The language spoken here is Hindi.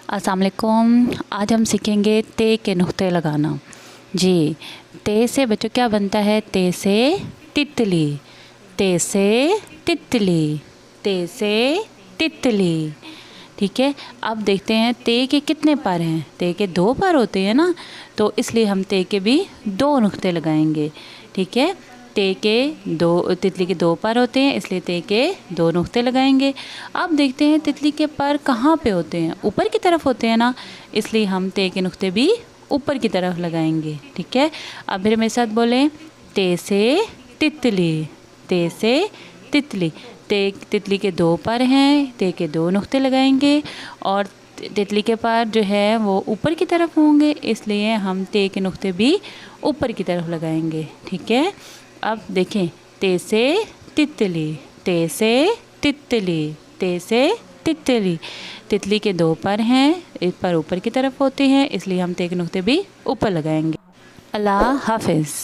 अस्सलाम वालेकुम। आज हम सीखेंगे ते के नुक्ते लगाना। जी, ते से बच्चों क्या बनता है? ते से तितली, ते से तितली, ते से तितली। ठीक है, अब देखते हैं ते के कितने पर हैं। ते के 2 पर होते हैं ना, तो इसलिए हम ते के भी 2 नुक्ते लगाएंगे। ठीक है, ते के 2 तितली के 2 पर होते हैं, इसलिए ते के 2 नुक्ते लगाएंगे। अब देखते हैं तितली के पर कहाँ पे होते हैं? ऊपर की तरफ होते हैं ना, इसलिए हम ते के नुक्ते भी ऊपर की तरफ लगाएंगे। ठीक है, अब फिर मेरे साथ बोलें, ते से तितली, ते से तितली। ते तितली के 2 पर हैं, ते के 2 नुक्ते लगाएंगे और तितली के पर जो है वो ऊपर की तरफ होंगे, इसलिए हम ते के नुक्ते भी ऊपर की तरफ लगाएंगे। ठीक है, अब देखें, ते से तितली, ते से तितली, ते से तितली। तितली के 2 पर हैं, एक पर ऊपर की तरफ होते हैं, इसलिए हम ते के नुक्ते भी ऊपर लगाएंगे। अल्लाह हाफिज़।